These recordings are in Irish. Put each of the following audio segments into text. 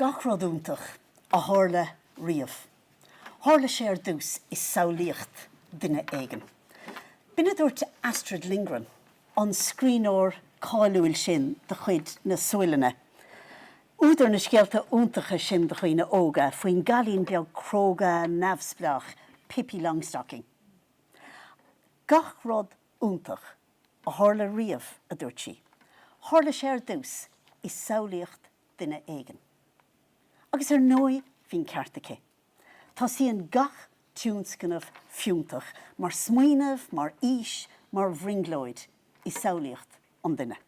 Gachrodúntach a hála riamh. Hála sé ar dús is Léacht duine éigen. Bine dúirt Astrid Lindgren an scríbhneoir cáiliúil sin de chuid na Suailne. Údar na scialta úntacha sin de chuoine óga faoin galín beag cróga neamhsplach Pippi Longstocking. Gach rud úntach a hála riamh a dúirt sí. Hála sé ar dús is Léacht duine éigen. Agus ar nói hín ceartacha. Tá síon gach tiúnscanmh fiúntach, mar smaoinemh, mar ís, mar bhringlóid is Léacht an duine.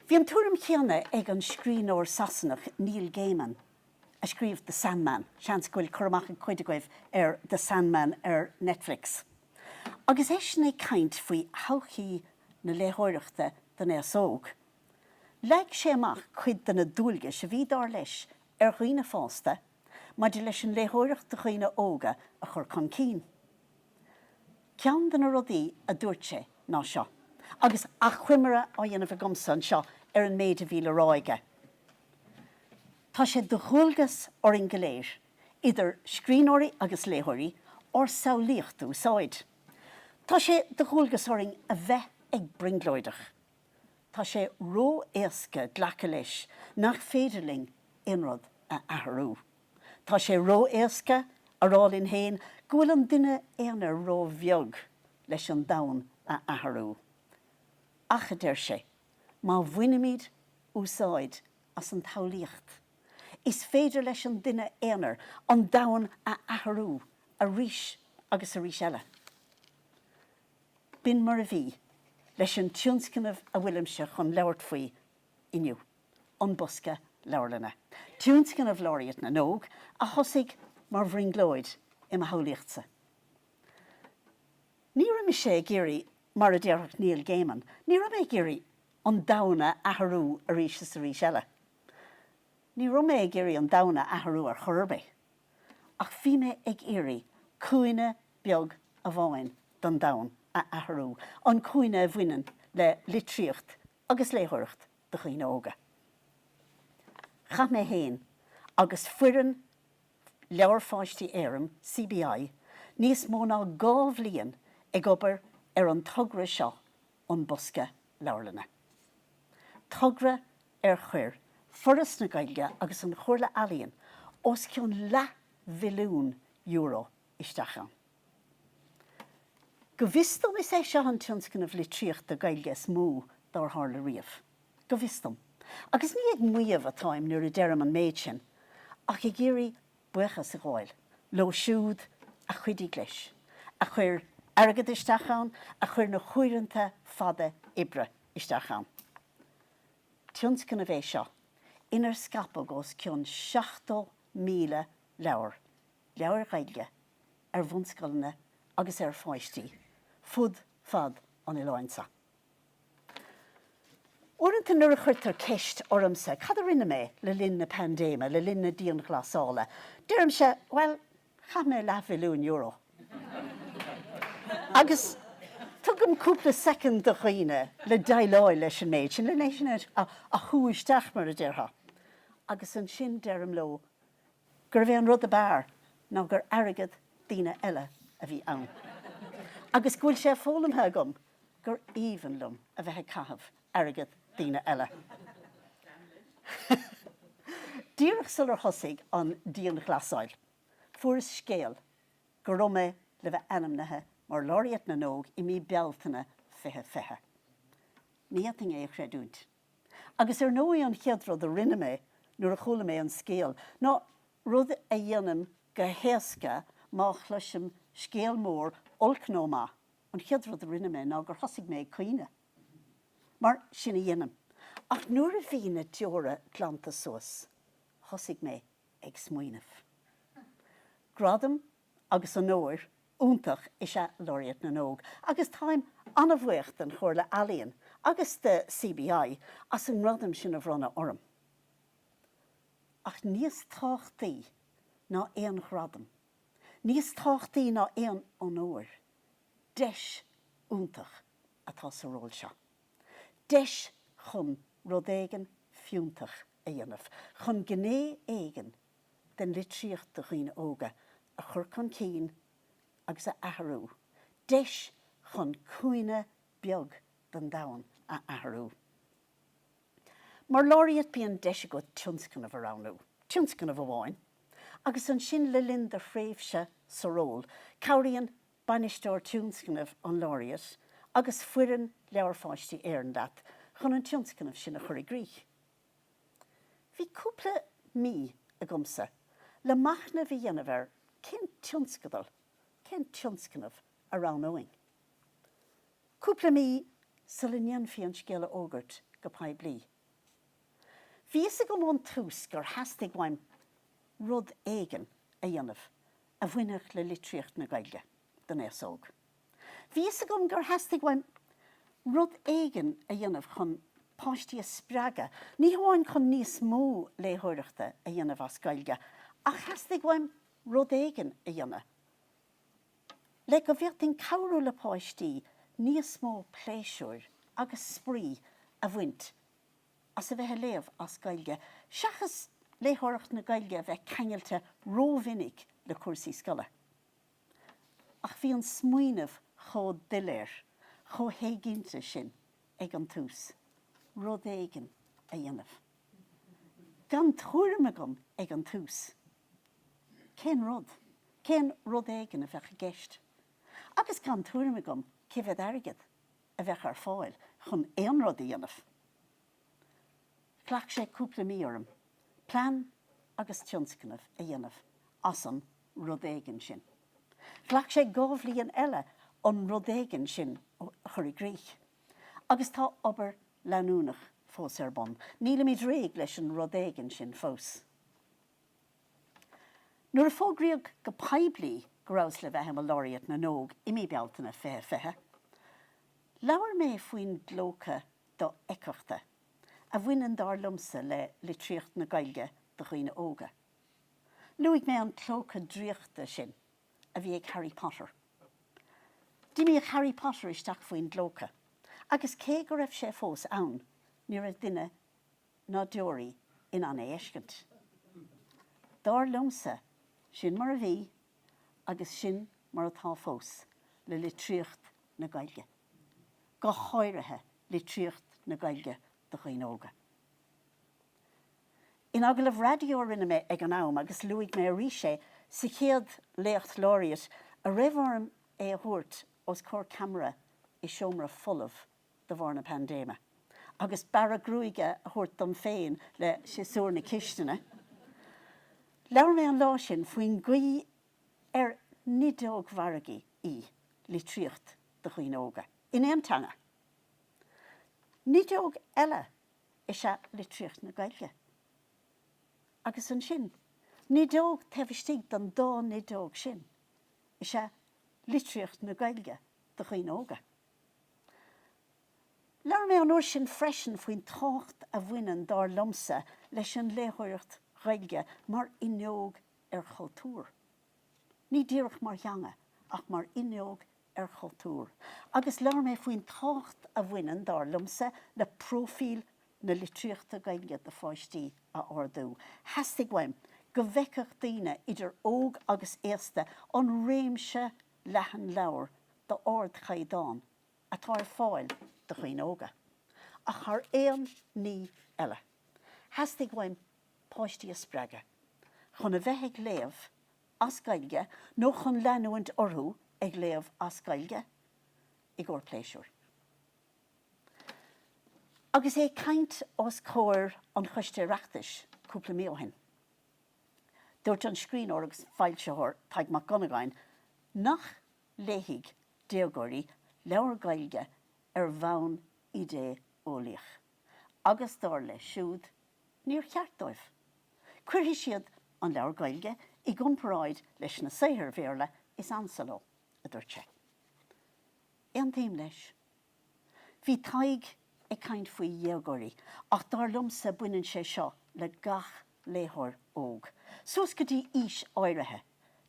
Bhí an túram chéanna ag an scríbhneoir Sassenach Neil Gaiman a scríomh The Samhain, seans goil chuirmach an chuideagaibh ar The Samhain ar Netflix. Agus é sin é caint faoi thodhchaí na léthóireachta den éasóg. Leag sé amach chuid den na dúilge se bhí dar leis ar chuoine fásta, maidir leis an léthóireacht de chuoine óga a chur chun cín. Ceann den na rudaí a dúirt sé ná seo, agus a chuimire á dhéanamh gomsa seo ar an méid a bhíle ráige. Tá sé do dhúilgas ar an goléir, idir scríbhneoirí agus léthóirí or Léacht úsáid. Tá sé do dhúilgas ar a bheith ag bringlóideach. Tá sé ró éasca ghlacha leis nach féidirling inrod a athrú. Tá sé ró éasca arálinn héin gohfuil an duine éanaar ró bheag leis an domhan a athrú. Achadéir sé, má bhuineamid úsáid as an Léacht. Is féidir leis an duine éanaar an domhan a athrú a rís agus a rís eile. Bin mar a bhí leis an Tioncnaimh a bhfuilimse chun leabhart faoi inniu, An Bosca Leabharlainne. Tioncnaimh Laureate na nóg a thosaigh mar bhringlóid I mo Léachtsa. Ní raibh sé géirí mar a dhearach Neil Gaiman, ní raibh mé géirí an domhna athrú a rís a rís eile. Ní raibh mé géirí an domhna athrú ar chorbe. Ach bhí mé ag éirí cúine beag a bháin don domhan a athrú, an cúine a bhaineann le litríocht agus léthóireacht de chuoine óga. Cha mé héin agus fuireann leabharfáistí éiream CBI níos mó ná 2 bhliain ag obair ar an togra seo An Bosca Leabharlainne. Togra ar chuir foras na Gaeilge agus an chorla alíonn os cionn le bhiliún euro isteach. Go bhfiostam is é seo an Tioncnaimh litríocht de Gaeilge smó dar hála riamh. Go bhfiostam. Agus ní ag muomh atáim nuair a deireadh an méid sin, ach ag géirí buchas a gháil, lo siúd a chuidí leis, a chuir airgad isteachán, a chuir na chúiranta fada ibre isteachán. Tioncnaimh é seo, inar scapa gos cionn 7,000 leabhar, leabhar Gaeilge, ar bhunscoileanna agus ar fáistí, fud fad an Iláinsa. Uaireanta nuair a chuirtar ceist ormsa, cad a rinne mé le linn na pandéma, le linn na díon ghlasála. Deireadh sé, well, cha mé le bhiliún euro. Agus tugam cúpla second de chuoine le daileáil leis an méid sin, le leis sin a chúisteach mar a deartha. Agus an sin deireadh lo, gur bheith an rud a bear, ná gur airgad daoine eile a bhí ann. Agus gúil sé fólamthe agam, gur íomhanlumm a bheith caithfh airgad daoine eile. Díreach sular thosaigh an díon ghlasáil, fuair scéal, go raibh mé le bheith ainmnithe mar Laureate na nóg I mí bealtainna fithe. Ní ating é a chreidúint. Agus ar nóí an cheadrad a rinne mé nuair a chola mé an scéal, ná rud a dhéanam go héasca má chluisim scéal mór olcnóma, an cheadrad a rinne mé ná gur thosaigh mé cuoine. Mar sin a dhéanam. Ach nuair a bhí na teora glanta suas, thosaigh mé ag smaoinemh. Gradam agus an nóir úntach is a Laureate na nóg, agus táim anmhuacht an chorla alíonn, agus de CBI as an radam sin a bhronna orm. Ach níos táchtaí ná éon chradam. Níos táchtaí ná éon an nóir. Deis úntach atá sa ról seo. Deis chun rud éigean fiúntach a dhéanamh, chun gné éigen den litríocht do dhaoine óga a chur chun cín agus a athrú, deis chun cúine beag den domhan a athrú. Mar Laureate bíonn deise go Tioncnaimh aránú, Tioncnaimh amháin, agus an sin le linn de phréimhse sa ról, cabhraíonn bainisteoir Tioncnaimh an Laureate agus fuireann leabharfáistí éireann leat chun an Tioncnaimh sin a chur i gcrích. Bhí cúpla mí a gomsa le machna bhí dhéanamh ar cén tionscadal, cén Tioncnaimh arán óing. Cúpla mí sa le neanfaí an scéala ógart go paidh bliath. Bhí is a go món tús gur hastig bhaim rud éigen a dhéanamh a bhainech le litríocht na Gaeilge den éasóg. Bhí is a gom gur hastig bhaim rud éigen a dhéanamh chun páistí a spreaga, ní hamháin chun níos mó léthireachta a dhéanamh as Gaeilge, ach hastig bhaim rud éigen a dhéanamh. Le go bhíocht in cabhrú le páistí níos mó pléisiúr agus sprí a bhaint as a bheith léamh as Gaeilge, seachas léthireacht na Gaeilge bheith ceangailte rómhinnig le cuasaí scoile. Ach bhí an smaoinemh chó diléir, chó héiginnta sin ag an tús, rud éigen a dhéanamh. Gan tuairim agam ag an tús, cén rud éigen a bheith a gceist. Agus gan tuairim agam cibhead airgid a bheith ar fáil chun éon rud a dhéanamh. Clach sé cúpla mí orm, plan agus Tioncnaimh a dhéanamh as an rud éigen sin. Clach sé gábhlíon eile an rud éigen sin chur i gcrích. Agus tá obair leanúnach fós ar bon, níl míad réig leis an rud éigen sin fós. Nuair a fógraíodh go paibli go raibh le bheith a Laureate na nóg imi bealtainna fethe, leabhar mé faoin glócha do eicreachta a bhaineann dar lumsa le litríocht na Gaeilge do dhaoine óga. Luigh mé an clócha dríochta sin a bhí ag Harry Potter. D'imigh Harry Potter isteach faoin glócha, agus cé go raibh sé fós ann ní raibh duine ná deoraí in an éiscint. Dar lumsa sin mar a bhí agus sin mar atá fós le litríocht na Gaeilge. Go háirithe litríocht na Gaeilge do dhaoine óga. In agaibh radio rinne mé ag an am agus luigh mé ríise sa chéad Léacht Laureate a raibharm é a thuairt os cór camera I seomra fullmh do bhar na pandéma. Agus bara grúige a thuairt dom féin le siasúr na cisteanna. Leabhar mé an lá sin faoin gaoth ar nidóg mhargaí í litríocht do dhaoine óga. In éontanga. Nidóg eile is se litríocht na Gaeilge. Agus an sin, nidóg taobhistí don dá nidóg sin, is se litríocht na Gaeilge do dhaoine óga. Leabhar mé an uair sin freisin faoin tácht a bhaineann dar lumsa leis an léthireacht Gaeilge mar inneog ar chultúr. Ní díreach mar theanga, ach mar inneog ar chultúr. Agus leabhar mé faoin tácht a bhaineann dar lumsa le prófíl na litríochta Gaeilge de fáistí a ordú. Hastig bhaim go bhfeiceach daoine idir óg agus éasta an réimse leathan leabhar do ord chaidáin atá ar fáil do dhaoine óga. Ach thar éon ní eile. Hastig bhaim páistí a spreaga. Chun a bheith ag léamh as Gaeilge nó chun leanúint orthú ag léamh as Gaeilge I gcóir pléisiúr. Agus é caint os cóir an chuiste Oireachtas cúpla mí ó hin. Dúirt an scríbhneoir agus fáilseoir Táig Mac Gonagain nach léigh déagóirí leabhar Gaeilge ar bhonn idé ólaíoch. Agus dar le siúd níor cheartdóibh. Cuirfí siad an leabhar Gaeilge I gcomparáid leis na saothar bhéarla is ansaló a dúirt sé. É an taobh leis. Bhí Táig ag caint faoi dhéagóirí ach dar lumsa buineann sé seo le gach léthir óg. Suas go dtí ís áirithe,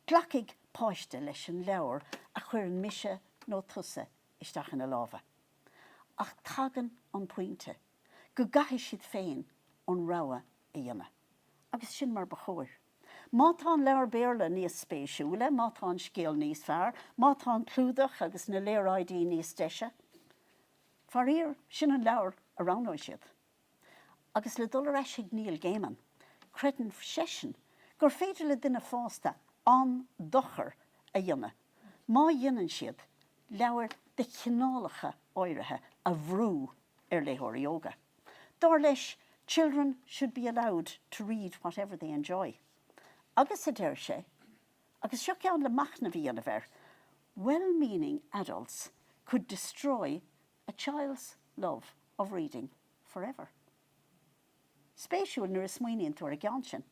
glacaigh páiste leis an leabhar a chuir an mise nó tusa isteach ina lábha. Ach tagan an pointe, go gaitheadh siad féin an rabha a dhéanamh. Agus sin mar ba chóir. Má tá leabhar béarla níos spéisiúla, má tá scéal níos fearr, má tá clúdach agus na léirídí níos deise. Farír sin an leabhar a ránóid siad. Agus le dul eisiig níl géimean, credan sesin, gur féidir le duine fásta an dochar a dhéanamh. Má dhéanann siad leabhar de chineálacha áirithe a bhrú léthóirí óga. Dar leis, children should be allowed to read whatever they enjoy. Agus a deir sé, agus seo ceann le machna bhí ana bhar, well-meaning adults could destroy a child's love of reading forever. Spéisiúil nuair is smaoiníonn tú ar a gceann sin.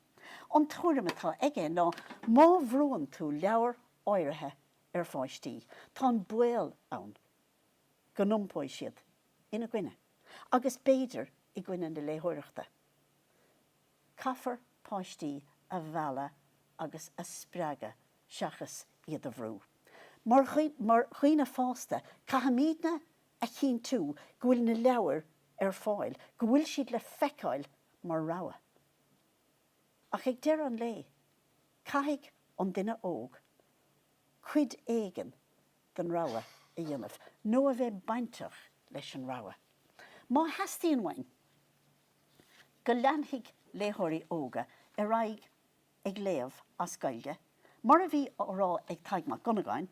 An tuairim atá aige ná má bhruain tú leabhar áirithe ar fáistí. Tá buail ann go numpóid siad ina gcuine, agus béidir I gcuine na léthoireachta. Caafar páistí a bheala agus a spreaga seachas iad a bhrú. Mar chuoine fásta, cahamídna a chin tú go bhfuil na leabhar ar fáil, go bhfuil siad le feiceáil mar rogha. Ach ag deir an lé, caithfidh an duine óg, cuid éigean den rogha a dhéanamh, nó a bheith bainteach leis an rogha. Má heastíonn mhain, go leanfaidh léthoirí óga a raibh ag léamh as Gaeilge, mar a bhí rá ag taigmach gunnagáin,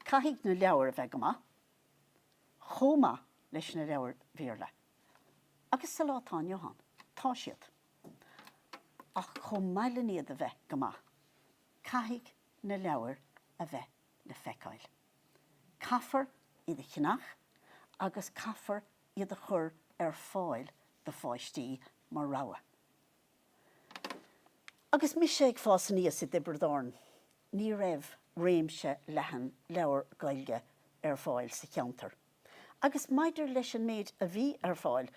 caithfidh na leabhar a bheith go maith, chomha leis na leabhar bhéarla. Agus sa látáin Johan, tá siad. Ach chum maileann iad a bheith go maith, caithfidh na leabhar a bheith le feiceáil. Caafar iad a chinach, agus caafar iad a chur ar fáil de fáistí mar rogha. Agus mis sé ag fás níos I d'Ibrdáin, ní raibh réimse leathan leabhar Gaeilge ar fáil sa cheantar. Agus maidir leis an méid a bhí ar fáil,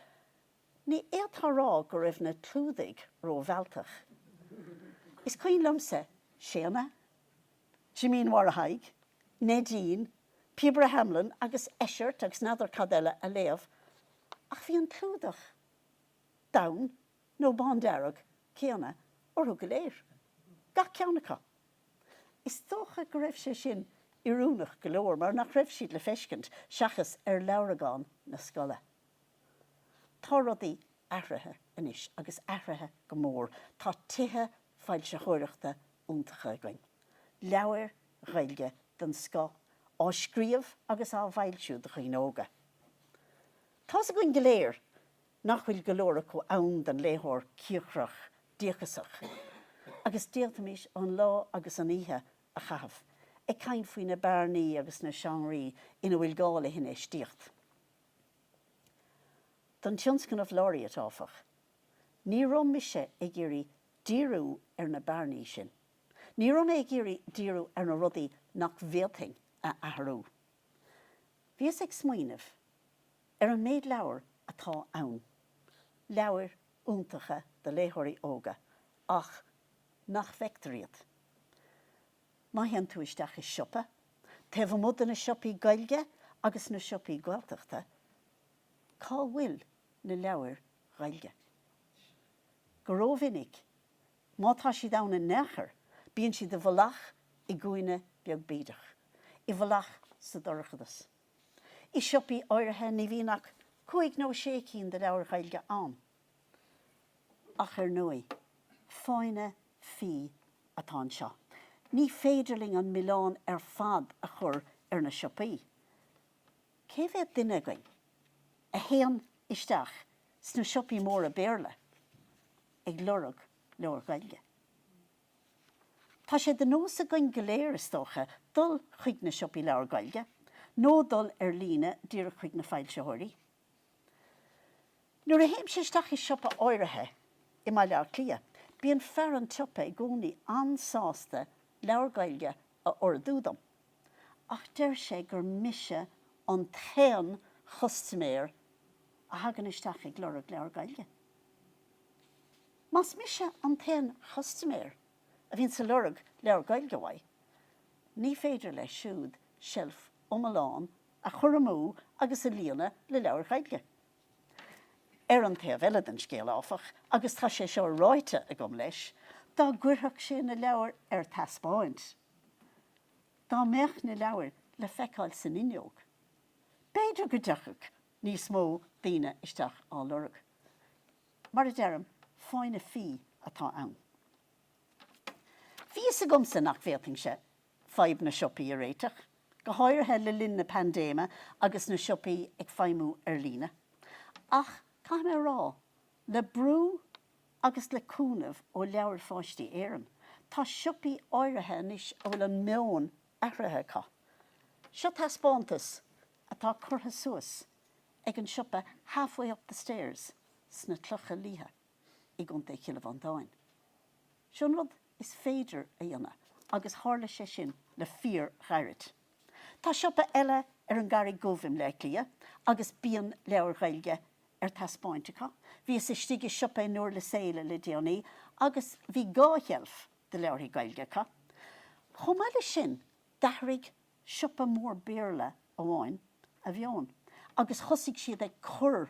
ní éadtha rá go raibh na clúdaigh ró bhealtach. Is cuoin lumsa Séama, Jimín Warhaig, Nadine, Peabra Hamlin agus Eisiart agus nádar cadile a léamh, ach bhí an clúdach dawn nó bandarag céanna or go léir. Gach ceannacha. Is tócha go raibh sé sin iúnach go leor mar nach raibh siad le feiscint seachas ar leabharagán na scoile. Tá rudaí aithrithe inis agus aithrithe go mór, tá tithe fáilte chóireachta úntacha againn. Leabhar Gaeilge den sco á scríomh agus á bhailsiú de chuoin óga. Tá sa goin go léir nach bhfuil go leor acu ann den léthóir ciochrach díochasach, agus díaltamis an lá agus an ihe a chahabh, ag cain faoin na bearnaí agus na seanraí ina bhfuil gála hinna istíocht. Don Tioncnaimh Laureate áfach, ní rom mise ag géirí díriú ar na bearnaí sin. Ní rom ag géirí díriú ar na rudaí nach bhéaltaing a athrú. Bhíos ag smaoinemh ar an méid leabhar atá ann, leabhar úntacha de léthoirí óga, ach nach feictaríad. Má heann tú isteach I siopa, taobh mud na siopaí Gaeilge agus na siopaí Gaeltachta, cá bhfuil na leabhar Gaeilge. Go raibh vinnig, má tá siad ann in nechar, bíonn siad de bhlach I gcuine beag bídach, I bhlach sa dorchadas. I siopaí áirithe ní bhíonach 5 nó 6 cín de leabhar Gaeilge ann. Ach ar nui, fáinne fi atá seo. Ní féidirling an Milán ar fad a chur ar na siopaí. Cé bheith duine againn, a héan isteach sna siopaí mór a béarla, ag lorug leabhar Gaeilge. Tá sé de nós a goin go léir is tócha dul chuig na siopaí leabhar Gaeilge, nó dul ar líne dír chuig na fáilseoirí. Nuair a héim sé isteach I siopa áirithe I mai leabhar clia, bíonn fear an tiopa I gcónaí ansásta leabhar Gaeilge a ordúdam. Ach deir sé gur mise an chéan chustaméir a hagan isteach ag lorug leabhar Gaeilge. Mas mise an chéan chustaméir a bhíonn sa lorug leabhar Gaeilge mhaith, ní féidir le siúd shelf Omaláin a churamú agus a líana le leabhar Gaeilge. an taobh eile den scéal áfach, agus tá sé seo ráite a gom leis, dá gcuirtheach sé na leabhar taspáint. Dá meach na leabhar le feiceáil san inneog. Beidir go deachach níos mó daoine isteach á lorg. Mar a dearm, fáinne fi atá ann. Bhí sa gomsa nach bhéting sé feib na siopaí a réiteach, go háirthe le linn na pandéma agus na siopaí ag feimú ar líne. Ach, cá mé rá, le brú agus le cúnamh ó leabhar fáistí éireann, tá siopaí áirithe níos ó bhfuil an meón ahrathe cá. Seo taspántas atá curtha suas ag an siopa halfway up the stairs sna clocha líthe i gcunta Kilvandáin. Sean rud is féidir a dhéanamh agus tharla sé sin le fíor chairid. Tá siopa eile ar an garraigh gomhim le clia agus bíonn leabhar Gaeilge ar taspáinteacha. Bhí is istigh siopa nuair le saoile le déanaí agus bhí gáchealf de leabharí Gaeilgecha. Chomh eile sin dathraigh siopa mór béarla amháin a bheón, agus thosaigh siad ag chur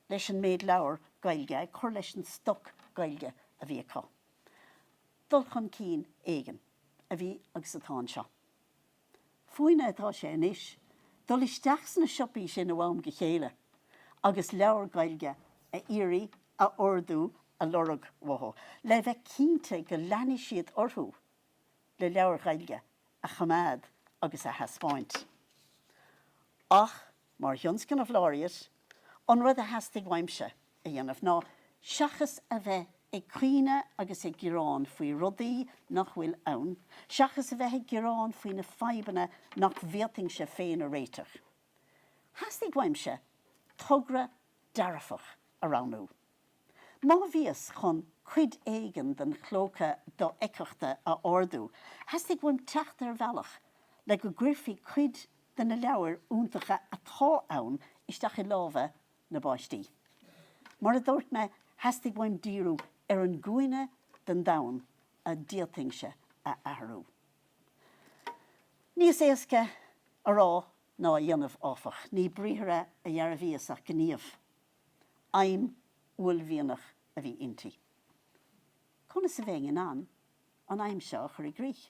leis an méid leabhar Gaeilge, ag chur leis an stoc Gaeilge a bhí acu. Dul chun cín éigean a bhí agus atá seo. Fuoine atá sé inis, dul isteach na siopaí sin a bhám go chéile, agus leabhar Gaeilge a irí a ordú a lorg watho. Le bheith cínte go leanaí siad orthú le leabhar Gaeilge a chamád agus a haspáint. Ach, mar Tioncnaimh Laureate, an rud a hastig weimse a dhéanamh ná seachas a bheith ag cuine agus ag gurán faoi rudaí nach bhfuil ann, seachas a bheith ag gurán faoi na feibanna nach bhéting se féin a réiteach. Hastig weimse tugra darafach a ranú. Má bhíos chun cuid éigen den chlóca do eicechta a ordú, hastig weim techt ar bhealach le go gcuirfí cuid den na leabhar úntacha atá ann isteach I lábha na báistí. Mar a dúirt me hastig weim díú ar an gcuine den dain a díaltingse a ahrú. Níos éasca a rá ná a dhéanamh áfach, ní bríthire a dhearbhíos ach gníomh. Aim bhfuilmhíonach a bhí inti. Conna sa bhéin an aim seo chur I grích.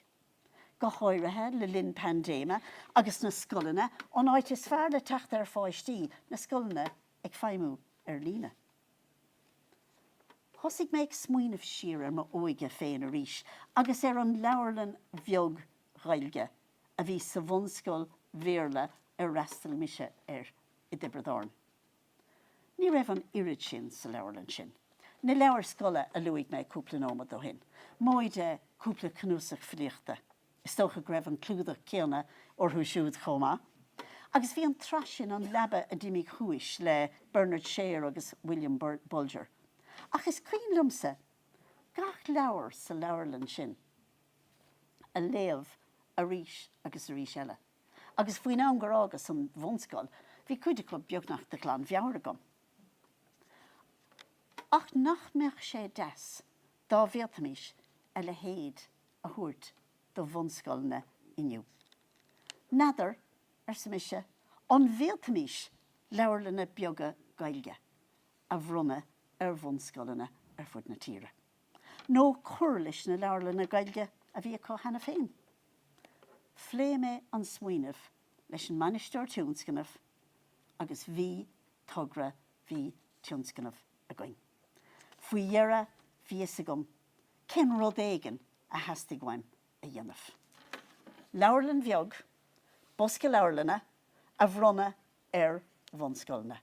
Go háirithe le linn pandéma agus na scolanna an áit is fearr le teachta ar fáistí na scolanna ag feimú ar líne. Thosaigh méid smaoinemh siar ar mo óige féin a ríis agus ar an leabharlann bheog Gaeilge a bhí sa bhunscoil bhéarla ar rastal mise ar I d'Ibrdáin. Ní raibh an irid sin sa leabharlann sin. Na leabhar scoile a luigh méid cúpla nómad ó hin. Móide cúpla cnúsach fliachta. Is tócha greibh an clúdach céanna orthú siúd chomá. Agus bhí an trasin an leba a dimig chúis le Bernard Share agus William Bulger. Ach is cuin lumsa, gach leabhar sa leabharlann sin. A léamh a ríis agus a ríis eile. Agus faoin am gur agus an bhunscoil, bhí cuide go beagnach de chlán bheabhar agam. Ach nach meach sé des, dá bhéaltamis a le héad a thuairt do bhunscoilna inniu. Nadar ar sa mise, an bhéaltamis leabharlanna beaga Gaeilge a bhrunna ar bhunscoilna ar fud na tíre. Nó chur leis na leabharlanna Gaeilge a bhí acu hena féin. Flé mé an smaoinemh leis an manisteoir Tioncnaimh agus bhí tugra bhí Tioncnaimh a gcuin. Faoi dhearra bhíos agam, cén rud éigean a hastig weim a dhéanamh. Leabharlann bheog, Bosca Leabharlainne a bhrunna ar bhunscoilna.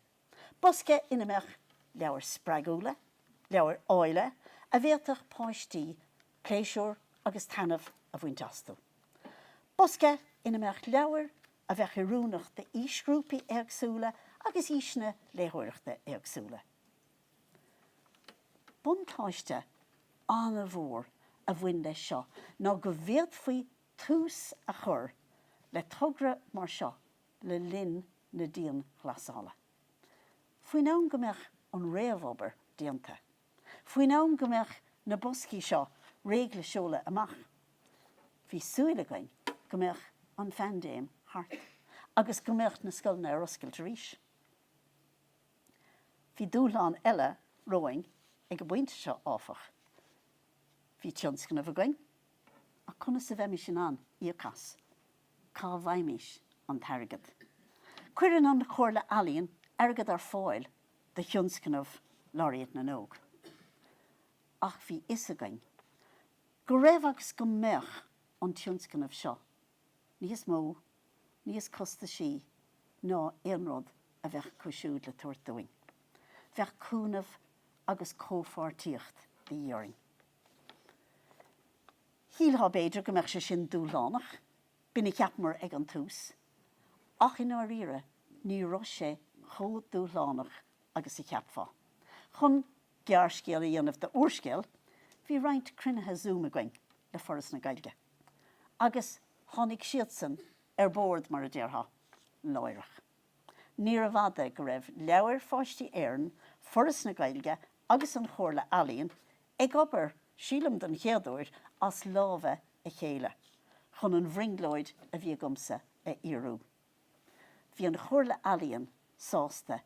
Bosca inimeach leabhar spragúla, leabhar áile a bhéaltach páistí, pléisiúr agus tanamh a bhaint astal. Bosca inimeach leabhar a bheith irúnach de ísgrúpi éagsúla agus ísne léthireachta éagsúla. Buntáiste anna bhór a bhain leis seo ná go bhéad faoi tús a chur le tugra mar seo le linn na díon glasála. Faoin am gombeach an réamhobair díonta. Faoin am gombeach na boscaí seo régla seola amach. Bhí súile gain gombeach an fandéim hart agus gombeach na scoilna ar oscailte ríis. Bhí dúlán eile roing ag buinte seo áfach. Bhí Tioncnaimh Laureate, a chuna sa bheith sin an Oireachtas, cá bhaimís an targad. Cuireann an chomhairle Alainn airgad ar fáil de Tioncnaimh Laureate na nóg. Ach bhí is againn. Go raibh agus go mbeadh an Tioncnaimh seo. Níos mó, níos costa sí, ná éonrod a bheith cosisiúd le tuairteáin. Bheith cúnamh agus cópháirtíocht i dhearing. Hílá beidir go mbeadh sé sin dúlánach, bína ceapmar ag an tús, ach in áiríre ní raibh sé chó dúlánach agus I ceapfá. Chun gearcéal a dhéanamh de uorscéal, bhí roinnt cruinnithe zoom againn le foras na Gaeilge. Agus tháinig siad san bord mar a deartha láireach. Níor a bhada go raibh leabhar fáistí éireann, foras na Gaeilge agus an chomhairle Alainn ag obair sílam den chéadúir as lábha a chéile, chun an bhringlóid a bhí agumsa a iarú. Bhí an chomhairle Alainn sásta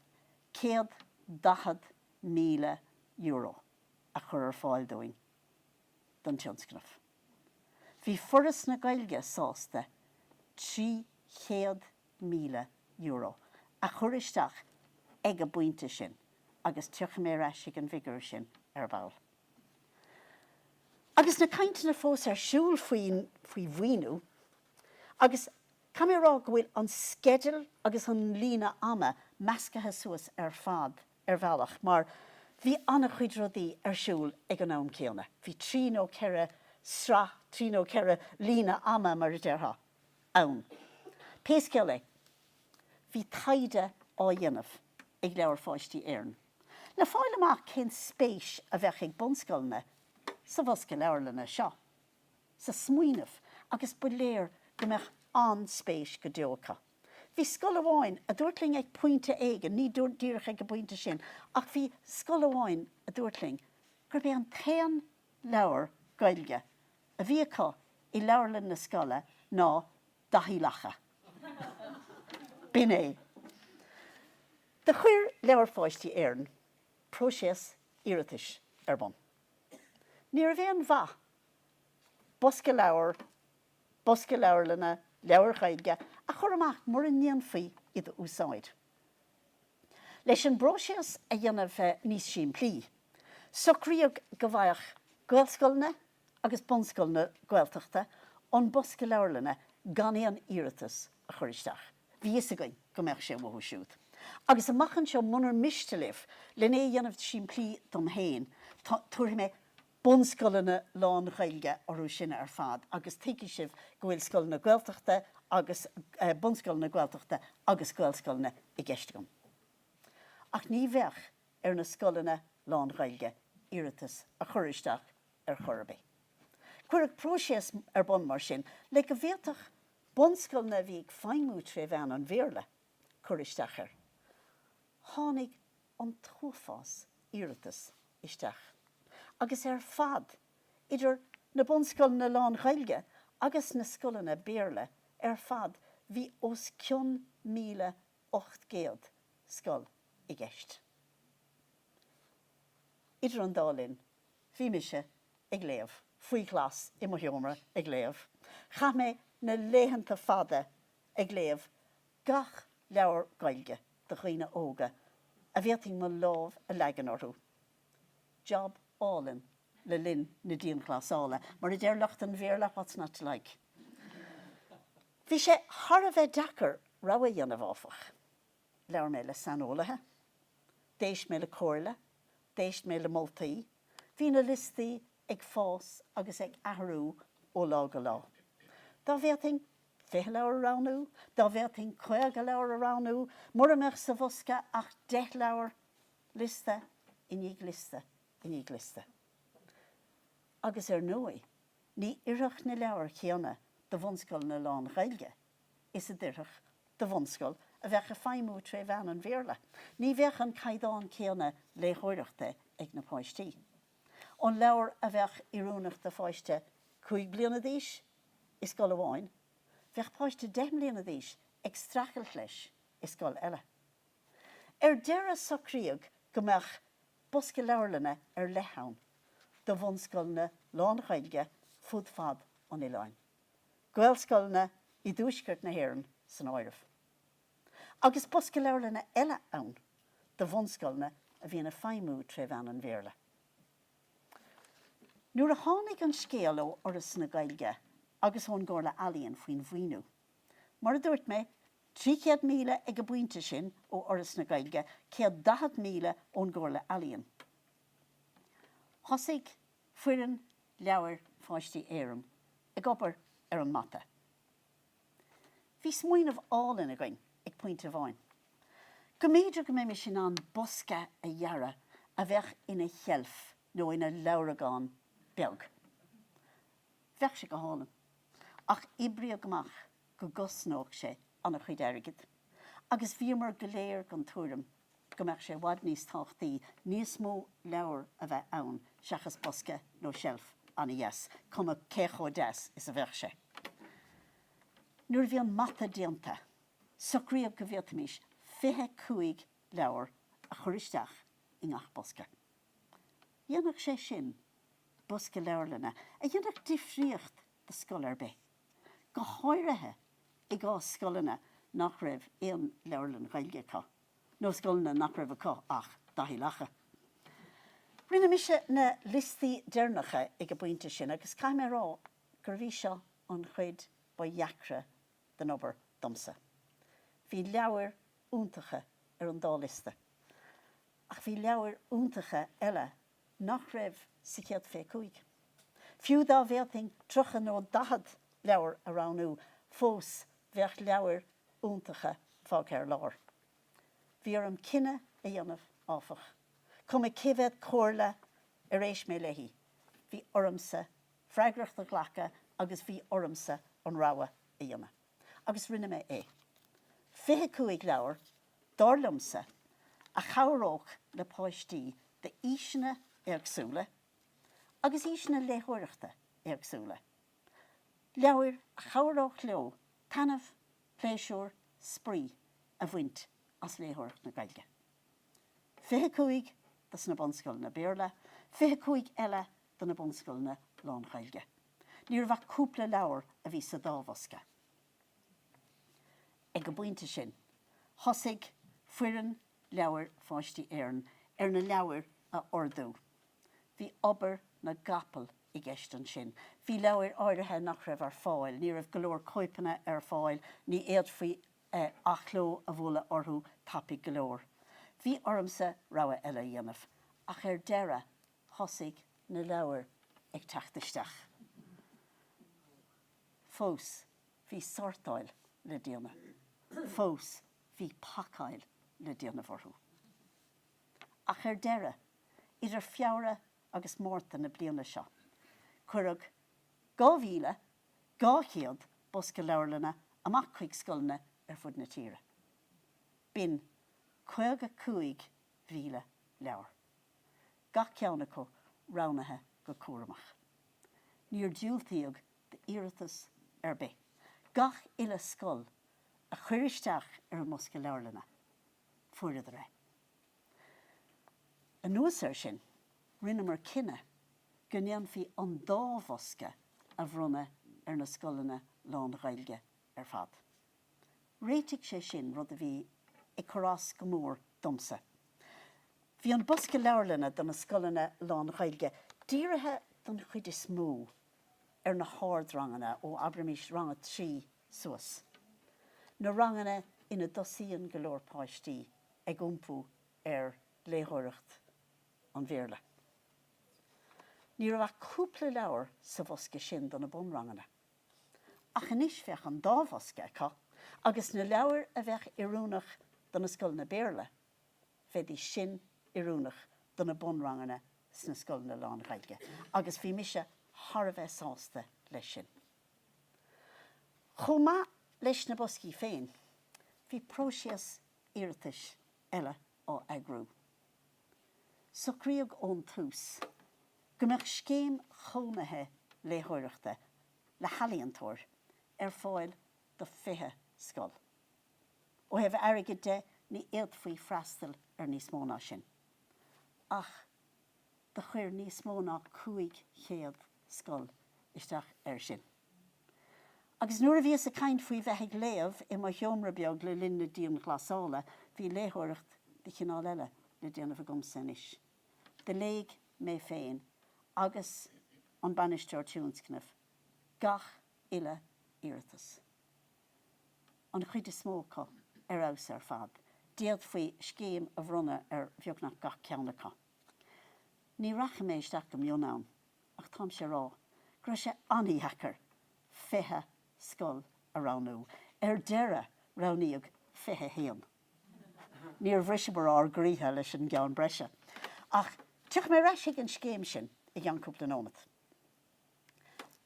€110,000 a chur ar fáil dóin don Tioncnaimh. Bhí foras na Gaeilge sásta €300,000 a chur isteach ag a buinte sin agus tucha mé reisig an bhíogar sin ar ball. Agus na cainte na fós ar siúl faoi bhhaoinú, agus camerará go bhfuil an schedule agus an lína ama meascathe suas ar fad ar bhealach, mar bhí anna chuid rudaí ar siúl ag an am céanna. Bhí trí nó ceithre sra, trí nó ceithre lína ama mar a deartha ann. Péascéal é, bhí taide á dhéanamh ag leabhar fáistí éireann. Le fáil amach cén spéis a bheith ag bonscoilne sa Bosca Leabharlainne seo, sa smaoinemh agus buléir go mbeadh an spéis go deocha. Bhí scoil amháin a dúirtling ag pointe éige, ní díreach ag go pointe sin, ach bhí scoil amháin a dúirtling gur bé an tain leabhar Gaeilge a bhí acu I leabharlann na scoile ná dathílacha. Bin é. De chuir leabhar fáistí éireann, próiseas iiritais ar bon. Níor a bhí an bha, Bosca Leabhar, Bosca Leabharlainne, leabhar Gaeilge, a chur amach mar an níon faoi iad úsáid. Leis an bróiseas a dhéanamh níos siimplí, socríodh go bhaidh gaelscoilne agus bonscoilne Gaeltachta an Bosca Leabharlainne gan éon iiritas a chur isteach. Bhí is againn go mbeadh sé mthúisiúd. Agus amachchan seo munar mistelibh le né dhéanamh siimplí dom héin, tuairtha mé bonscoilne lán Gaeilge orú sinne ar fad, agus tuici sibh go bhfuil scoilne Gaeltachta agus bonscoilne Gaeltachta agus gaelscoilne I gceistegum. Ach ní bheadh ar na scoilne lán Gaeilge iiritas a chur isteach ar chorbe. Cuireadh próiseas ar bon mar sin, le go bhféadach bonscoilne bhí ag feimú tre bhean an bhéarla chur isteach ar. Tháinig an tófás iiritas isteach. Agus ar fad, idir na bonscoilne lán Gaeilge agus na scoilne béarla ar fad bhí os 1,800 scoil I gceist. Idir an dálinn, bhí mise ag léamh, faoi glas I mo heomra ag léamh. Cha mé na léhananta fada ag léamh gach leabhar Gaeilge de dhaoine óga a bhíoting mo lámh a legan orthú. Job álan le linn na díon glasála, mar I dtéir lecht an bhéarla what's not to like. Bhí sé thar a bheith deacair rabha dhéanamh áfach. Leabhar mé le sanolaithe, déis mé le cóirle, déis mé le moltaí, hí na listaí ag fás agus ag ahrú ó lá go lá. Dá bhéoting 20 leabhar aránú, dá bhéoting 50 leabhar aránú, mar amach sa Bosca ach 10 leabhar lista iníg lista. Agus ar nui, ní iireach na leabhar chéanna de bhonscoilne lán Gaeilge, is a d'ireach de bhonscoil a bheith a feimú tre bhean an bhéarla. Ní bheith an caiidán chéanna le Oireachta ag na páistí. An leabhar a bheith iarúnach de fáiste 5 bliana d'aois is scoil amháin, bheith páiste 10 bliana d'aois ag strachel leis is scoil eile. Ar deire socríodh gomach Bosca Leabharlainne Léacht de bhunscoilne Gaeilge fud fad an Ileáin. Gaelscoilne I dúisgurt na hÉireann san Áireamh. Agus Bosca Leabharlainne eile ann de bhunscoilne a bhí na feimú tre bhean an bhéarla. Nuair a tháinig an scéal ó oras na Gaeilge agus ón gcomharla ealaíonn faoin bhfuinú. Mar a dúirt mé 300 míle ag go buinte sin ó oras na Gaeilge, 110 míle ón gcomharla ealaíonn. Thosaigh fuireann leabhar fáistí éireann ag obair an mata. Bhí smaoinemh áil ina gcuin ag pointe bháin. Go méidir go mé sin an bosca a dhearra a bheith ina chealf nó ina leabharagán beag. Bheadh sé go hálam, ach ibrí amach go gosnóach sé anna chuid airgid. Agus bhí mar go léir gan túram go mbeadh sé bhad níos táchtaí níos mó leabhar a bheith ann seachas bosca nó sealf anna dheas, cuma cécho des is a bheadh sé. Nuair bhí an mata déanta, socríomh go bhíotamis 25 leabhar a churisteach I ngach bosca. Dhéanach sé sin Bosca Leabharlainne a dhéanach difríocht de scoil ar bith. Go háirithe I gá scoilanna nach raibh éon Leabharlainn Gaeilge cá. nó scoilanna nach raibh cá ach dahí lecha. Rinne mise na listaí dearnacha ag go buinte sin agus caiim rá gur bhí seo an chuid ba dheacra den obair domsa. Bhí leabhar úntacha an dá lista. Ach bhí leabhar úntacha eile nach raibh sa 125. Fiú dá bhéaltaing trocha nó 10 leabhar a ránú fós bheadh leabhar úntacha fág ar lár. Bhí an cinenne a dhéanamh áfach. Cuma cibhéad cóirla a rééis mé leihí. Bhí ormsa, freigrach a ghlacha agus bhí ormsa an ráha a dhéanamh. Agus rinne mé é. 25 leabhar, dárlumsa, a chabhróch le páistí de ísne agsúla, agus ísne léthireachta agsúla. Leabhar a chabhróch leo, tanmh, pléisiúr, sprí a bhaint as léthireacht na Gaeilge. 25 das na bonscoil na béarla, 25 eile do na bonscoil na Lán Gaeilge. Níor bheadh cúpla leabhar a bhí sa dábhosca. Ag go buinte sin, thosaigh fuireann leabhar fáistí éireann ar na leabhar a ordú. Bhí obair na gapal I gceist an sin. Bhí leabhar áirithe nach raibh ar fáil, ní raibh go leor coipeanna ar fáil, ní éiad faoi achló a bhfuil orthú tapig go leor. Bhí ormsa ráha eile dhéanamh, ach ar dara thosaigh na leabhar ag teachtaisteach. Fós bhí sortáil le déanamh. Fós bhí pacáil le déanamh orthú. Ach ar dara, idir feabhra agus mórta na bliana seo. Cuireadh 2000, 200 Bosca Leabharlainne amach chuig scoilne ar fud na tíre. Bin 55 mhíle leabhar. Gach ceannacha ránathe go cuaramach. Níor diúltaíodh de Oireachtas ar bith. Gach ile scoil a chuiristeach ar an Bosca Leabharlainne. Fuair ré. An nuas ar sin, rinne mar cinenne go ndeanfaí an dábhosca a bhrunne ar na scoilanna Lán Gaeilge ar fad. Réitigh sé sin rud a bhí ag chorás go mór domsa. Bhí an Bosca Leabharlainne don na scoilanna Lán Gaeilge dírithe don chuid is mó ar na hárdranganna ó abramis ranga 3 suas. Na ranganna ina dosíon go leor páistí ag iompú ar léthireacht an bhéarla. Ní raibh cúpla leabhar sa bhosca sin don na bunranganna. Ach inis bheadh an dábhosca cá, agus na leabhar a bheith iarúnach don na scoil na béarla, bheadí sin iarúnach don na bunranganna sna scoil na Lán Gaeilge. Agus bhí mise thar bheith sásta leis sin. Chomá leis na boscaí féin, bhí próisias Oireachtais eile á agrú. Socríodh ón tús, go mbeadh scéim chonathe léthireachta le halaíontóir ar fáil do 20 scoil. Ó hebh airgid de ní iad faoi freastal ar níos mó ná sin. ach de chuir níos mó ná 500 scoil isteach sin. Agus nuair a bhíos a caint faoi bheith léamh I mar cheomra beag le linn na díon glasála, bhí léthireacht de chinál eile le déanamh gomsa inis. De léig mé féin, agus an banisteoir Tioncnaimh, gach ile Oireachtas. An chuid is smócha aus fad, déad faoi scéim a bhrunna bheognach gach ceannacha. Ní racha mé isteach go mionán, ach tám sé rá, gra sé aníheachar fithe scoil a ránú, dara ráníog fithe héan. Níor bhrisebar gríthe leis an gceann breise. Ach, tuach mé raisig an scéim sin I gceann nómad.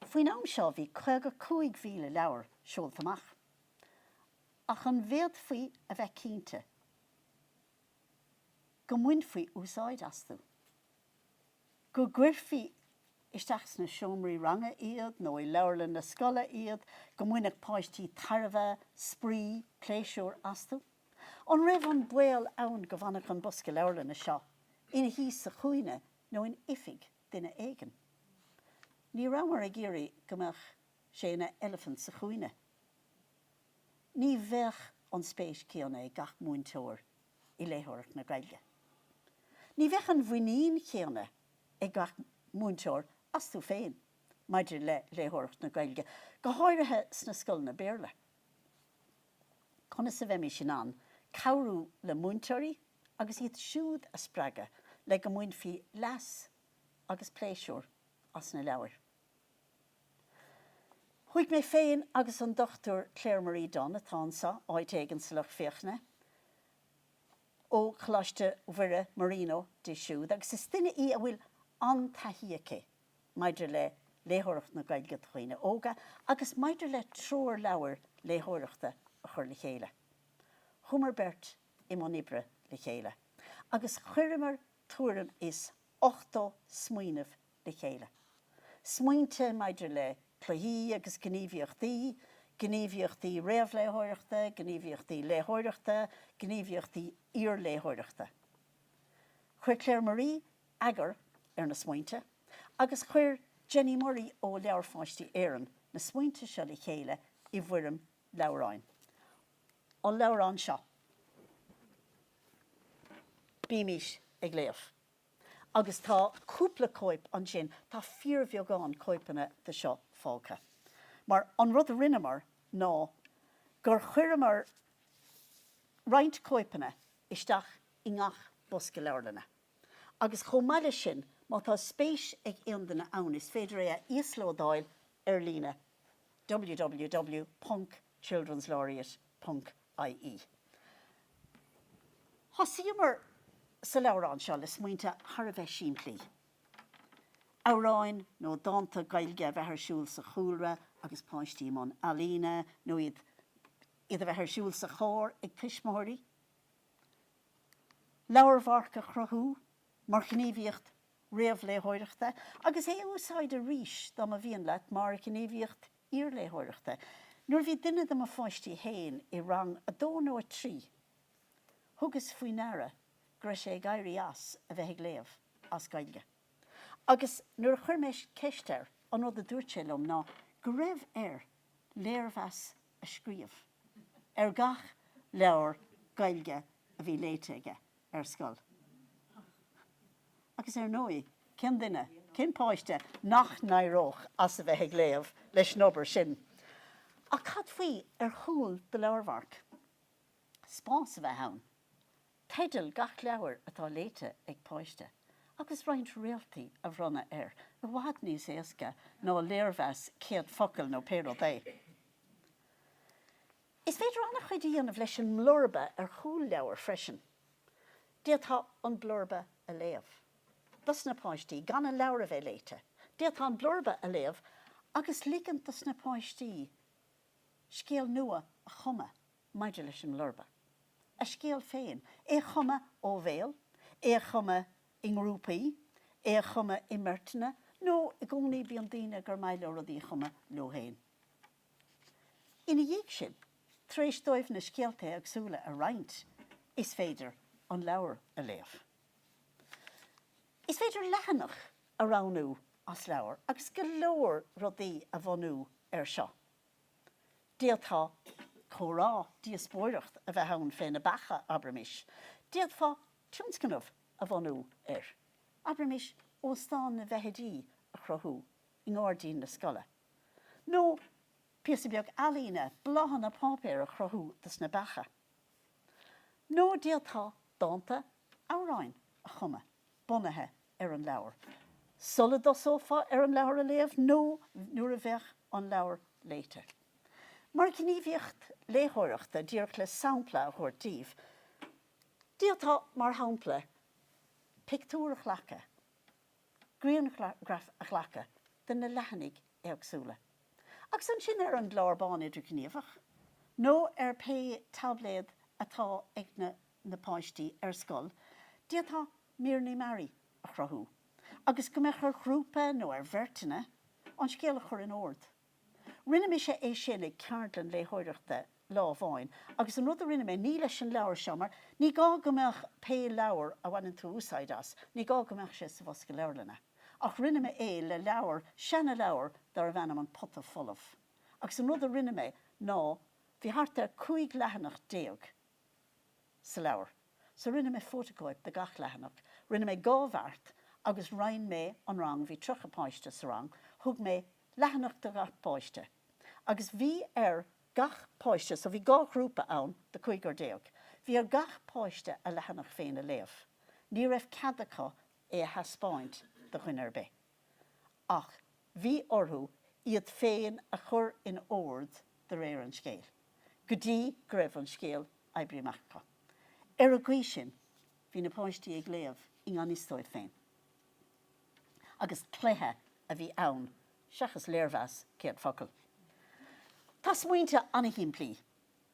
Faoin am seo bhí 55,000 leabhar seolta amach. Ach an bhéad faoi a bheith cínte. Go muin faoi úsáid asú. Go gcuirfaí isteach na seomraí ranga iad, nó I leabharlainne na scoile iad, go muinneach páistí tarbheith, sprí, pléisiúr asú. An raibh an buil ann go bhannach an Bosca Leabharlainne seo, ina hí sa chuoine nó in ifig duine éigen. Ní ramar a géirí gomach sé na elephant sa chuoine. Ní bheith an spéis céanna I gach múinteoir I léthireacht na Gaeilge. Ní bheith an bhuinín chéanna I gach múinteoir as tú féin, maidir le léthireacht na Gaeilge, go háirithe sna scoil na béarla. Conna sa bheith mé sin an, cabhrú le múinteoirí agus iad siúd a spreaga le go muin fi las agus pléisiúr as na leabhar. Chuig mé féin agus an dochtúr Claire Marie Dunn atá sa áit éigen sa lech féachna ó chláiste mhuire Marino de siúd agus is duine I a bhfuil antaithíocha maidir le léthireacht na Gaeilge chuoine óga agus maidir le tróir leabhar léthireachta a chur le chéile. Chumar bert I mon ibre le chéile. Agus chuirimar túran is 8 smaoinemh le chéile. Smaointe maidir le chluí agus gníomhíochtaí, gníomhíochtaí réamhléthireachta, gníomhíochtaí léthireachta, gníomhíochtaí iarléthireachta. Chuir Claire Marie agar na smaointe, agus chuir Jenny Murray ó leabharfáistí éireann na smaointe seo le chéile I bhuirim leabharáin. An leabharán seo. Bímis ag léamh. Agus tá cúpla cóip an sin, tá fíormheagán cóipanna de seo fágtha. Mar an rud a rinnemar ná gur chuirimar roinnt cóipanna isteach I ngach Bosca Leabharlainne. Agus chomáile sin má tá spéis ag iondanna ann is féidir é íoslódáil líne www.childrenslaureate.ie. Thasíomar sa leabharán seo le smaointe thar a bheith siimplí. Amhráin nó dáanta Gaeilge a bheith ar siúil sa chúlra agus páistí man Áine nó iad a bheith ar siúil sa chóir ag tuismitheoirí. Leabharmharca chruthú, mar gníomhíocht réamhléthireachta, agus é úsáid a ríis dá a bhíon leat mar gníomhíocht iarléthireachta. Nuair bhí duine am a fáistí héin I rang a 2 nó 3. Thugus faoi nara gra sé gairí as a bheith ag léamh as Gaeilge. Agus nuair chuir méis ceistear an rud a dúirt sé lom ná go raibh léirmheas a scríomh gach leabhar Gaeilge a bhí léiteige scoil. Agus nói, cén duine, cén páiste nach nairóch as a bheith ag léamh leis nobair sin. A cad faoi thuúil de leabharmharc. Spás a bheith ann. Teidil gach leabhar atá léite ag páiste. Agus roinnt réaltaí a bhronna go bhfad níos éasca nó léirmheas céad focail nó péro dé. Is féidir anna chuid dhéanamh leis an mlorba chúil leabhar freisin. Déatá an blorba a léamh. Das na páistí gan a leabhar a bheith léite. Déatá an blorba a léamh agus lígant das na páistí scéal nua a chuma maidir leis an mlorba. A scéal féin, chuma ó bhéal, chuma I ngrúpaí, chuma I mertana, nó I gcónaí bíon daoine gur maiile rudaí chuma lóhéin. Ina dhéag sin, tréis dóibh na scéalta agsúla a roinnt is féidir an leabhar a léamh. Is féidir lehanach aránú as leabhar, agus go leor rudaí a bhanú seo. Díaltá chórá díospóireacht a bheith ann féin na bacha abramis. Díal fá Tioncnaimh a bhanú Abramis ó stán na bheithidí a chrothú in gáirdín na scoile. nó píosa beag alína blahan na pápéir a chrothú das na bacha. nó díaltá dánta áráin a chuma bunathe an leabhar. Sulla do sófa an leabhar a léamh nó nuair a bheith an Laureate Lecture. Mar gníomhaíocht léthóireachta díreach le sampla a chuirtíomh, díaltá mar hampla pictúr a chhlacha, gríon a chhlacha den na lehannig éagsúla. Agus an sin an glórbán idir gníomhach, nó pe tabléad atá ag na páistí scoil, díaltá Mírní Mary a chrothú. Agus go mbeadh grúpa nó bhirtaine an scéal a chur in ord. Rinne me sé é sin ag ceartlan léthóireachta lámháin, agus an rud a rinne me ní leis an leabhar seo mar ní gá go mbeadh pe leabhar a bhaineann tú úsáid as, ní gá go mbeadh sé sa Bosca Leabharlainne. Ach rinne me é le leabhar, seanna leabhar dar a bheanam an pot a folamh. Agus an rud a rinne me ná bhí hart ar 5 lehanach déag sa leabhar. So rinne me fótacóid de gach lehanach, rinne me gábhart agus rain me an rang bhí trocha páiste sa rang, thug me lehanach de gach páiste. Agus bhí gach páiste, so bhí gá grúpa ann de 5 déag. Bhí gach páiste a lehanach féin a léamh. Ní raibh cadacha é a haspáint de chuine be. Ach, bhí orthú iad féin a chur in ord de réir an scéal. Go dtí go raibh an scéal eibríochta. A gcuí sin, hí na páistí ag léamh in anistóid féin. Agus cléthe a bhí ann, seachas léirmheas céad focail. Tá smaointe anna himplí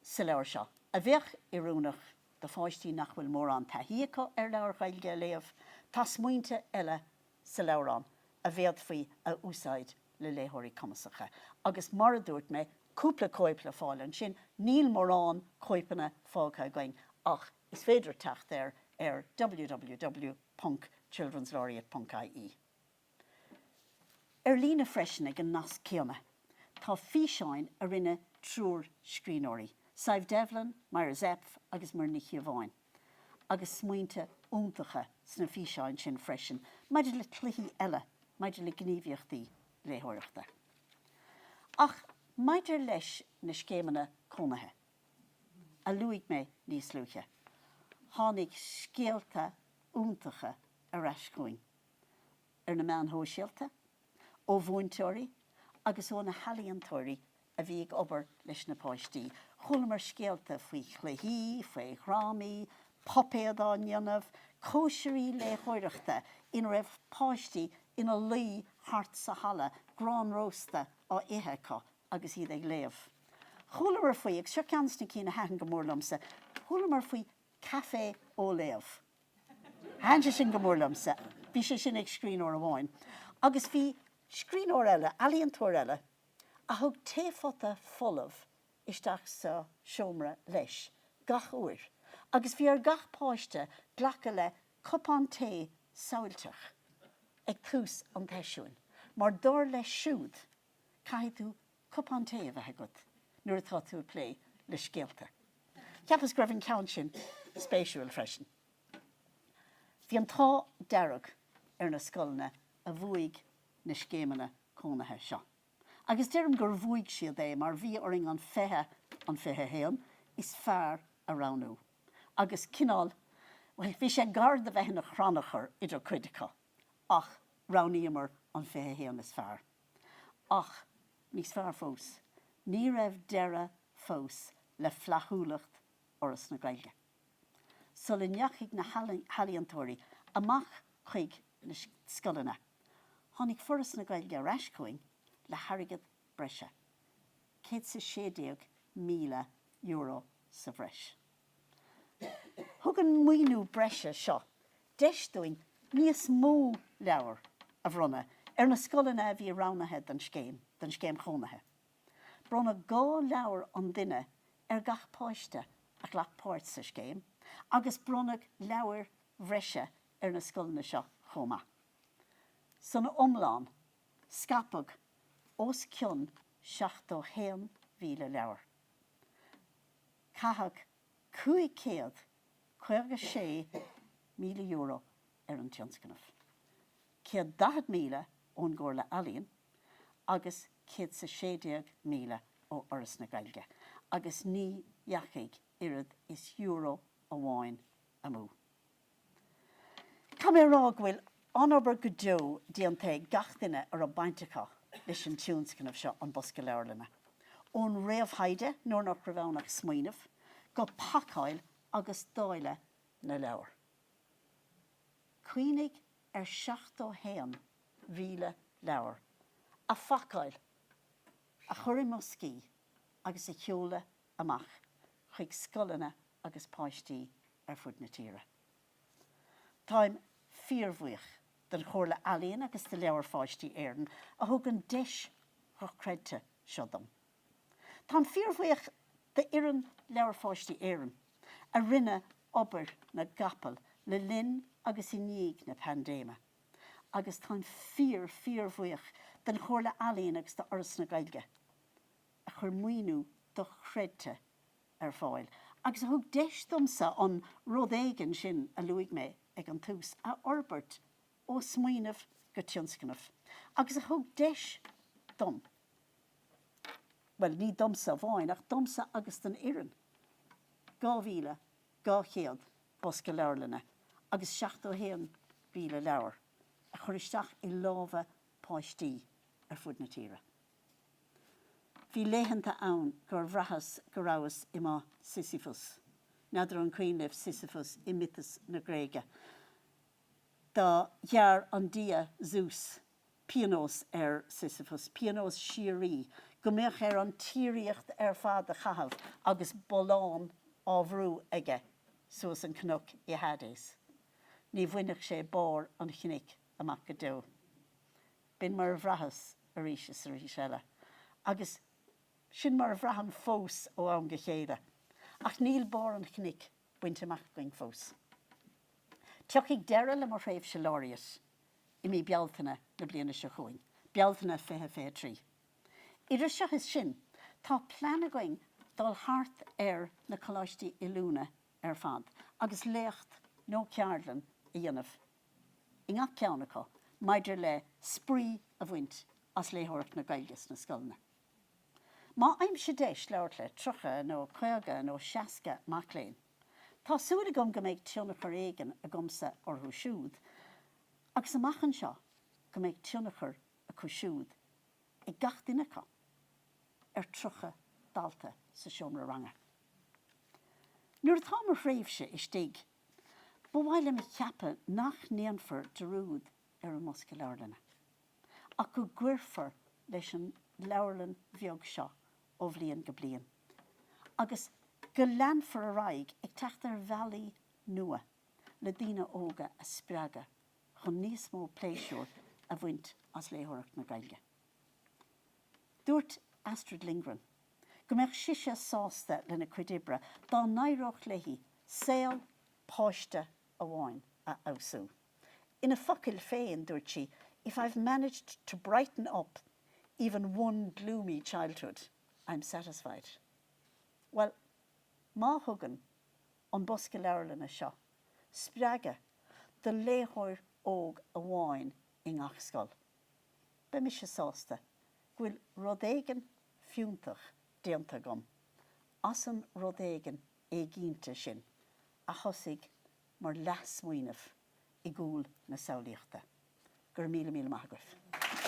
sa leabhar seo, a bheith i rúnach de fáistí nach bhfuil mór an taithíocha leabhar Gaeilge a léamh, tá smaointe eile sa leabharán a bhéad faoi a úsáid le léthirí cumasacha. Agus mar a dúirt me cúpla cóipla fáil sin, níl mórrán cóipanna fágtha going, ach is féidir teacht www.childrenslaureate.ie. Lína freisin ag an nas Téama, tá físeáin a rinne trúr scríóirí, Saibh Devlin, Myra Zepf agus mar Nichiaváin, agus smaointe úntacha sna físeáin sin freisin, maidir le cluichí eile, maidir le gníomhaíochtaí léthóireachta. Ach, maidir leis na scémanna cónathe, a luigh me níos luúthe. Tháinig scéalta úntacha a reiscúing na meán hóisialta, ó bhúintóirí agus ó na halíontóirí a bhí ag obair leis na páistí. Chula mar scéalta faoi chluichí, faoi chrámaí, popéad á nionamh, cóisirí léthóireachta in raibh páistí ina lí hart sa hala, grán rósta á ithecha agus iad ag léamh. Chula mar faoi, ag seo ceansna cína hean go mórlamsa, chula mar faoi café ó léamh. Hanse sin go mórlamsa, bhí sé sin ag scríóir amháin. Agus bhí scríóir eile, alíontóir eile, a thug téfota folamh isteach sa seomra leis, gach uair. Agus bhí gach páiste ghlacha le cupán té saoilteach ag tús an teisiúin. Mar dóir le siúd, caiith tú cupán té a bheith agat, nuair atá tú lé le scéalta. Ceapas go raibh an ceann sin spéisiúil freisin. Bhí an tá dearg na scoilne a bhuaig na scémanna cónathe seo. Agus deireadh gur bhuaig siad é mar bhí oring an fethe héan is fearr a ránú. Agus cinál, well, bhí sé gard a bheith na chránachar idir cuidecha, ach ráníomar an fethe héan is fearr. Ach, níos fearr fós, ní raibh deire fós le flathúlacht oras na Gaeilge. So le neachig na halíontóirí amach chuig na scoileanna. Tháinig foras na Gaeilge reiscúing le harigad breise. €160,000 sa bhreis. Thug an muoinú breise seo, deisúing níos mó leabhar a bhronna na scoileanna a bhí ránathe den scéim chónathe. Bronna gá leabhar an duine gach páiste a ghlach páirt sa scéim, agus bronnach leabhar bhreise na scoileanna seo chomha. Son omláin, scapag, os cion 61 mhíle leabhar. Cathag 556 míle euro an Tioncnaimh. 110 míle ón Gcomhairle Alainn, agus 160 míle ó Oras na Gaeilge, agus ní dheachaig irid is euro amháin amú. Tá mé rá bhfuil anobair go deo díonta gach duine ar a bainteachá leis an Tioncnaimh seo an Bosca Leabharlainne. Ón réamhtheide nóair nach raibhnach smaoinemh, go pacáil agus dáile na leabhar. Cuoinnig 61 mhíle leabhar, a facáil, a chuirí moscí agus a cheola amach, chuig scolanna agus páistí ar fud na tíre. Táim fíormhuich den Chomhairle Alainn agus de leabhar fáistí éireann a thug an deis chu creidte seo dom. Táim fíormhuich de iarrainn leabhar fáistí éireann a rinne obair na gapal le linn agus I níoga na pandéma. Agus táim fíormhuich den Chomhairle Alainn agus de Oras na Gaeilge a chur muoinú do creidte ar fáil. Agus a thug deis domsa an rud éigean sin a luigh mé ag an tús a orbert ó smaoinemh go Tioncnaimh. Agus a thug deis dom. Well, ní domsa bháin, ach domsa agus den iarrainn. 2000 Bosca Leabharlainne, agus 61 mhíle leabhar, a chur isteach I lámha páistí ar fud na tíre. Bhí léhananta ann gur bhrachas go rabhas I má Sisyphus, nadidir an cuimhnimh Sisyphus I mitas na Gréige. Tá dhear an dia Zeus, pianos Sisyphus, pianos siarí, go mbeadh an tíríocht fad a chahabh agus bolán ábhrú aige, suas an cnoc I Hades. Ní bhainneach sé bár an chinic amach go deo. Bin mar bhrachas a rís is rís eile, agus sin mar bhreatham fós ó am go chéile, ach níl bár an chinic buinte amach going fós. Teochaigh dara le mar raibh se Laureate I mí bealtainna na bliana se chuain, bealtainna 23. Idir seo is sin, tá pleana going dul thart na choláistí I lúna fad, agus Léacht nó cearlan I dhéanamh. I ngach ceannacha, maidir le sprí a bhaint as léthireacht na Gaeilges na scoilne. Má aimse deis leabhar trocha nó chuige nó seasca mac léinn. Tá súla gom go mbeidh tionachar éigean a gomsa orthú siúd, agus amachchan seo go mbeidh tionachar a cúisiúd I gach duineacha ar trocha dalta sa seomra ranga. Nuair atá mar phréimhse I stig, ba bhaile me cheappa nach néanfar de rúd ar an Bosca Leabharlainne, ach go gcuirfar leis an leabharlann bheag seo ó bhliain go bliain. Agus go leanfar a raig ag teachta ar bhealaí nua le daoine óga a spreaga chun níos mó pléisiúr a bhaint as léthireacht na Gaeilge. Dúirt Astrid Lindgren, go mbeadh siise sásta lena cuidibre dá naireach leithí saol páiste a bháin a ausú. In a focail féin, dúirt she, if I've managed to brighten up even one gloomy childhood, I'm satisfied. Well, má thugan an Bosca Leabharlainne seo, spreaga de léthóir óg a bháin I ngach scoil. Be mis sé sásta, bhfuil rud éigean fiúntach déanta gom, as an rud éigean éigínta sin, a thosaigh mar leas muoinmh I gcúl na samhnaíochta. Gur míle maith agaibh.